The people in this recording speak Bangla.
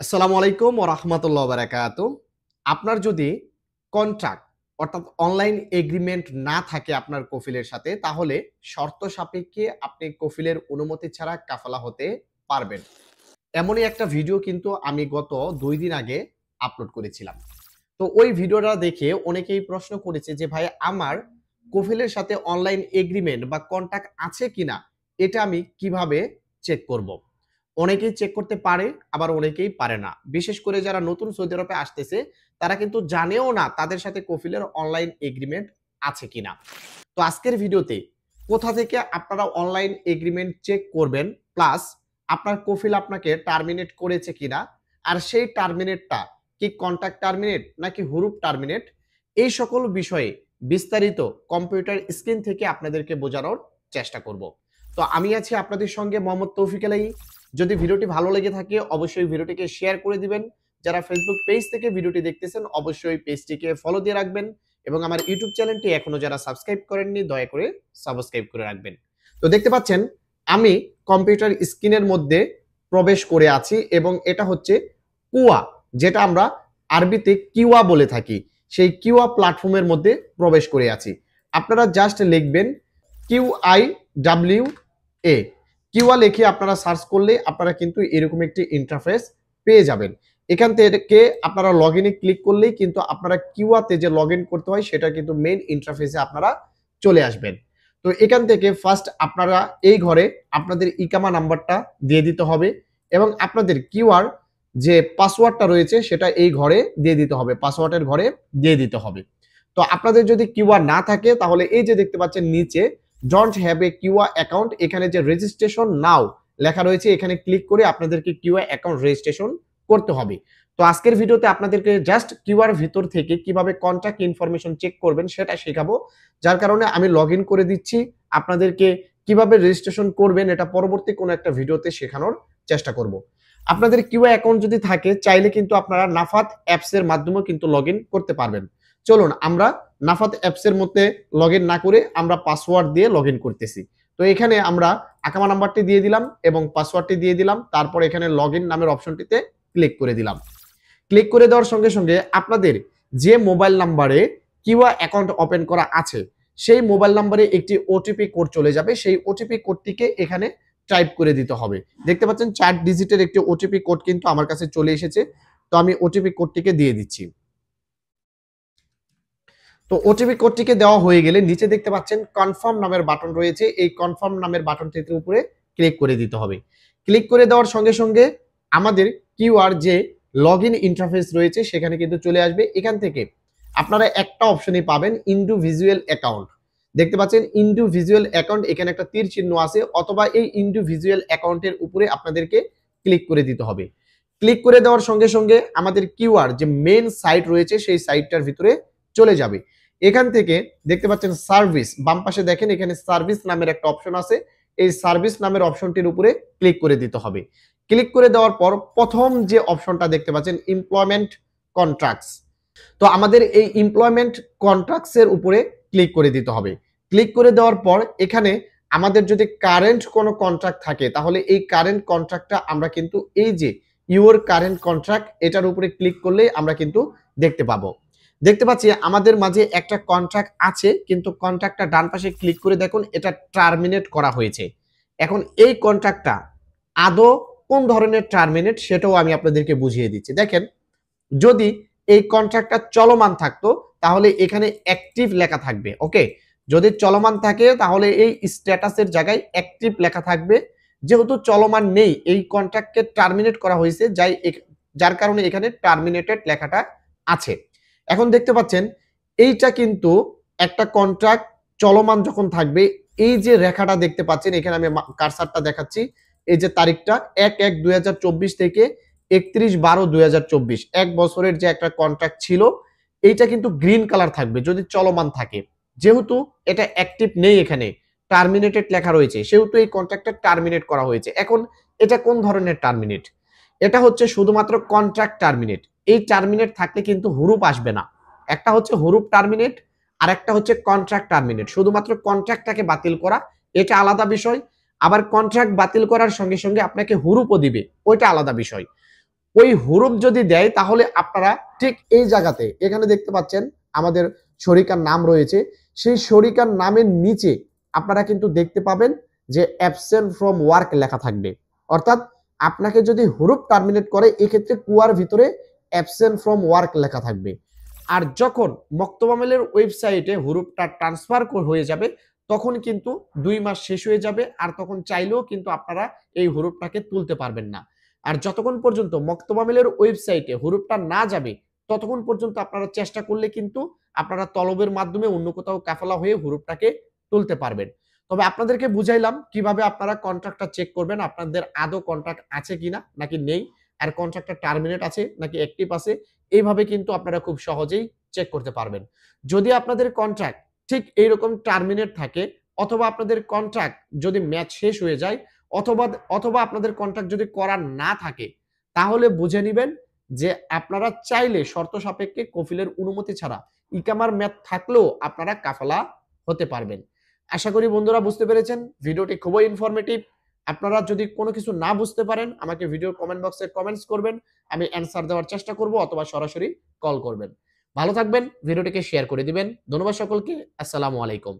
আসসালামু আলাইকুম ওয়া রাহমাতুল্লাহি ওয়া বারাকাতুহু। আপনার যদি কন্ট্রাক্ট অর্থাৎ অনলাইন এগ্রিমেন্ট না থাকে আপনার কফিলের সাথে, তাহলে শর্ত সাপেক্ষে আপনি কফিলের অনুমতি ছাড়া কাফালা হতে পারবেন। এমনই একটা ভিডিও কিন্তু আমি গত ২ দিন আগে আপলোড করেছিলাম। তো ওই ভিডিওটা দেখে অনেকেই প্রশ্ন করেছে যে, "ভাই আমার কফিলের সাথে অনলাইন এগ্রিমেন্ট বা কন্ট্রাক্ট আছে কিনা, এটা আমি কিভাবে চেক করব?" অনেকেই চেক করতে পারে, আবার অনেকেই পারে না। বিশেষ করে যারা নতুন সৌদি আরবে আসতেছে, তারা কিন্তু জানেও না তাদের সাথে কফিলের অনলাইন এগ্রিমেন্ট আছে কিনা। তো আজকের ভিডিওতে কোথা থেকে আপনারা অনলাইন এগ্রিমেন্ট চেক করবেন, প্লাস আপনার কফিল আপনাকে টার্মিনেট করেছে কিনা, আর সেই টার্মিনেটটা কি কন্ট্রাক্ট টার্মিনেট নাকি হুরুপ টার্মিনেট, এই সকল বিষয়ে বিস্তারিত কম্পিউটার স্ক্রিন থেকে আপনাদেরকে বোঝানোর চেষ্টা করব। তো আমি আছি আপনাদের সঙ্গে মোহাম্মদ তৌফিক আলাই। যদি ভিডিওটি ভালো লেগে থাকে অবশ্যই ভিডিওটিকে শেয়ার করে দিবেন। যারা ফেসবুক পেজ থেকে ভিডিওটি দেখতেছেন অবশ্যই পেজটিকে ফলো দিয়ে রাখবেন এবং আমার ইউটিউব চ্যানেলটি এখনো যারা সাবস্ক্রাইব করেননি দয়া করে সাবস্ক্রাইব করে রাখবেন। তো দেখতে পাচ্ছেন আমি কম্পিউটার স্ক্রিনের মধ্যে প্রবেশ করে আছি এবং এটা হচ্ছে কুয়া, যেটা আমরা আরবিতে কিওয়া বলে থাকি। সেই কিওয়া প্ল্যাটফর্মের মধ্যে প্রবেশ করে আছি। আপনারা জাস্ট লিখবেন QIWA, কিওয়া লিখে আপনারা সার্চ করলে আপনারা কিন্তু এরকম একটি ইন্টারফেস পেয়ে যাবেন। এখান থেকে আপনারা লগইনে ক্লিক করলেই কিন্তু আপনারা কিওয়াতে যে লগইন করতে হয় সেটা কিন্তু মেইন ইন্টারফেসে আপনারা চলে আসবেন। তো এখান থেকে ফার্স্ট আপনারা এই ঘরে আপনাদের ইকামা নাম্বারটা দিয়ে দিতে হবে এবং আপনাদের কিওয়ার যে পাসওয়ার্ডটা রয়েছে সেটা এই ঘরে দিয়ে দিতে হবে, পাসওয়ার্ডের ঘরে দিয়ে দিতে হবে। তো আপনাদের যদি কিওয়ার না থাকে তাহলে এই যে দেখতে পাচ্ছেন নিচে ডোন্ট হ্যাভ এ কিওয়া অ্যাকাউন্ট, এখানে যে রেজিস্ট্রেশন নাও লেখা রয়েছে এখানে ক্লিক করে আপনাদেরকে কিওয়া অ্যাকাউন্ট রেজিস্ট্রেশন করতে হবে। তো আজকের ভিডিওতে আপনাদেরকে জাস্ট কিওয়ার ভিতর থেকে কিভাবে কন্ট্যাক্ট ইনফরমেশন চেক করবেন সেটা শেখাবো। যার কারণে আমি লগইন করে দিচ্ছি। আপনাদেরকে কিভাবে রেজিস্ট্রেশন করবেন এটা পরবর্তী কোনো একটা ভিডিওতে শেখানোর চেষ্টা করব। আপনাদের কিওয়া অ্যাকাউন্ট যদি থাকে চাইলে কিন্তু আপনারা নাফাত অ্যাপস এর মাধ্যমেও কিন্তু লগইন করতে পারবেন। চলুন আমরা নাফাত অ্যাপস এর মধ্যে লগইন না করে আমরা পাসওয়ার্ড দিয়ে লগইন করতেছি। তো এখানে আমরা আকামা নাম্বারটি দিয়ে দিলাম এবং পাসওয়ার্ডটি দিয়ে দিলাম। তারপর এখানে লগইন নামের অপশনটিতে ক্লিক করে দিলাম। ক্লিক করে দেওয়ার সঙ্গে সঙ্গে আপনাদের যে মোবাইল নাম্বারে কিওয়া অ্যাকাউন্ট ওপেন করা আছে সেই মোবাইল নাম্বারে একটি ওটিপি কোড চলে যাবে। সেই ওটিপি কোডটিকে এখানে টাইপ করে দিতে হবে। দেখতে পাচ্ছেন 4 ডিজিটের একটি ওটিপি কোড কিন্তু আমার কাছে চলে এসেছে। তো আমি ওটিপি কোডটিকে দিয়ে দিচ্ছি। তো ওটিপি কোডটিকে দেওয়া হয়ে গেলে নিচে দেখতে পাচ্ছেন কনফার্ম নামের বাটন রয়েছে, এই কনফার্ম নামের বাটনটির উপরে ক্লিক করে দিতে হবে। ক্লিক করে দেওয়ার সঙ্গে সঙ্গে আমাদের কিউআর যে লগইন ইন্টারফেস রয়েছে সেখানে কিন্তু চলে আসবে। এখান থেকে আপনারা একটা অপশনই পাবেন ইন্ডিভিজুয়াল অ্যাকাউন্ট। দেখতে পাচ্ছেন ইন্ডিভিজুয়াল অ্যাকাউন্ট, এখানে একটা তীর চিহ্ন আছে, অথবা এই ইন্ডিভিজুয়াল অ্যাকাউন্টের উপরে আপনাদেরকে ক্লিক করে দিতে হবে। ক্লিক করে দেওয়ার সঙ্গে সঙ্গে আমাদের কিউআর যে মেইন সাইট রয়েছে সেই সাইটটার ভিতরে চলে যাবে। এখান থেকে দেখতে পাচ্ছেন সার্ভিস, বাম পাশে দেখেন এখানে সার্ভিস নামের একটা অপশন আছে, এই সার্ভিস নামের অপশনটির উপরে ক্লিক করে দিতে হবে। ক্লিক করে দেওয়ার পর প্রথম যে অপশনটা দেখতে পাচ্ছেন এমপ্লয়মেন্ট কন্ট্রাক্টস, তো আমাদের এই এমপ্লয়মেন্ট কন্ট্রাক্টস এর উপরে ক্লিক করে দিতে হবে। ক্লিক করে দেওয়ার পর এখানে আমাদের যদি কারেন্ট কোনো কন্ট্রাক্ট থাকে তাহলে এই কারেন্ট কন্ট্রাক্টটা আমরা কিন্তু এই যে ইউর কারেন্ট কন্ট্রাক্ট এটার উপরে ক্লিক করলে আমরা কিন্তু দেখতে পাবো। দেখতে পাচ্ছি আমাদের মাঝে একটা কন্ট্রাক্ট আছে, কিন্তু কন্ট্রাক্টটা ডান পাশে ক্লিক করে দেখুন এটা টার্মিনেট করা হয়েছে। এখন এই কন্ট্রাক্টটা আদৌ কোন ধরনের টার্মিনেট সেটাও আমি আপনাদেরকে বুঝিয়ে দিচ্ছি। দেখেন, যদি এই কন্ট্রাক্টটা চলমান থাকতো তাহলে এখানে অ্যাক্টিভ লেখা থাকবে, ওকে। যদি চলমান থাকে তাহলে এই স্ট্যাটাসের জায়গায় অ্যাক্টিভ লেখা থাকবে। যেহেতু চলমান নেই, এই কন্ট্রাক্টকে টার্মিনেট করা হয়েছে, যার কারণে এখানে টার্মিনেটেড লেখাটা আছে। এখন দেখতে পাচ্ছেন এইটা কিন্তু একটা কন্ট্রাক্ট চলমান যখন থাকবে, এই যে রেখাটা দেখতে পাচ্ছেন এখানে আমি কারসারটা দেখাচ্ছি, এই যে তারিখটা 1/1/2024 থেকে 31/12/2024, 1 বছরের যে একটা কন্ট্রাক্ট ছিল এইটা কিন্তু গ্রিন কালার থাকবে যদি চলমান থাকে। যেহেতু এটা অ্যাক্টিভ নেই, এখানে টার্মিনেটেড লেখা রয়েছে, সেহেতু এই কন্ট্রাক্টটা টার্মিনেট করা হয়েছে। এখন এটা কোন ধরনের টার্মিনেট? এটা হচ্ছে শুধুমাত্র কন্ট্রাক্ট টার্মিনেট। এই টার্মিনেট থাকলে কিন্তু হুরুপ আসবে না। একটা হচ্ছে হুরুপ টার্মিনেট আর একটা হচ্ছে কন্ট্রাক্ট টার্মিনেট। শুধুমাত্র কন্ট্রাক্টটাকে বাতিল করা এটা আলাদা বিষয়, আবার কন্ট্রাক্ট বাতিল করার সঙ্গে সঙ্গে আপনাকে হুরুপও দিবে ওইটা আলাদা বিষয়। ওই হরফ যদি দেয় তাহলে আপনারা ঠিক এই জায়গাতে এখানে দেখতে পাচ্ছেন আমাদের শরিকার নাম রয়েছে, সেই শরিকার নামের নিচে আপনারা কিন্তু দেখতে পাবেন যে অ্যাবসেন্ট ফ্রম ওয়ার্ক লেখা থাকবে। অর্থাৎ আপনাকে যদি হরফ টার্মিনেট করে এক্ষেত্রে কুয়ার ভিতরে অ্যাবসেন্ট ফ্রম ওয়ার্ক লেখা থাকবে। আর যখন মক্তব আমেলের ওয়েবসাইটে হরফটা ট্রান্সফার হয়ে যাবে তখন কিন্তু 2 মাস শেষ হয়ে যাবে, আর তখন চাইলেও কিন্তু আপনারা এই হরফটাকে তুলতে পারবেন না। আর যতক্ষণ পর্যন্ত মক্তব আমেলের ওয়েবসাইটে হরফটা না যাবে ততক্ষণ পর্যন্ত আপনারা চেষ্টা করলে কিন্তু আপনারা তলবের মাধ্যমে অন্য কোথাও কাফালা হয়ে হরফটাকে তুলতে পারবেন। তবে আপনাদেরকে বুঝাইলাম কিভাবে আপনারা কন্ট্রাক্টটা চেক করবেন, আপনাদের আদৌ কন্ট্রাক্ট আছে কিনা নাকি নেই, আর কন্ট্রাক্টটা টার্মিনেট আছে নাকি অ্যাক্টিভ আছে, এইভাবে কিন্তু আপনারা খুব সহজেই চেক করতে পারবেন। যদি আপনাদের কন্ট্রাক্ট ঠিক এইরকম টার্মিনেট থাকে, অথবা আপনাদের কন্ট্রাক্ট যদি ম্যাচ শেষ হয়ে যায়, অথবা অথবা আপনাদের কন্ট্রাক্ট যদি করা না থাকে, তাহলে বুঝে নিবেন যে আপনারা চাইলে শর্ত সাপেক্ষে কফিলের অনুমতি ছাড়া ইকামার মেয়াদ থাকলেও আপনারা কাফালা হতে পারবেন। আশা করি বন্ধুরা বুঝতে পেরেছেন। ভিডিওটি খুবই ইনফরমেটিভ। আপনারা যদি কোনো কিছু না বুঝতে পারেন আমাকে ভিডিওর কমেন্ট বক্সে কমেন্টস করবেন, আমি অ্যান্সার দেওয়ার চেষ্টা করব, অথবা সরাসরি কল করবেন। ভালো থাকবেন, ভিডিওটিকে শেয়ার করে দিবেন। ধন্যবাদ সকলকে। আসসালামু আলাইকুম।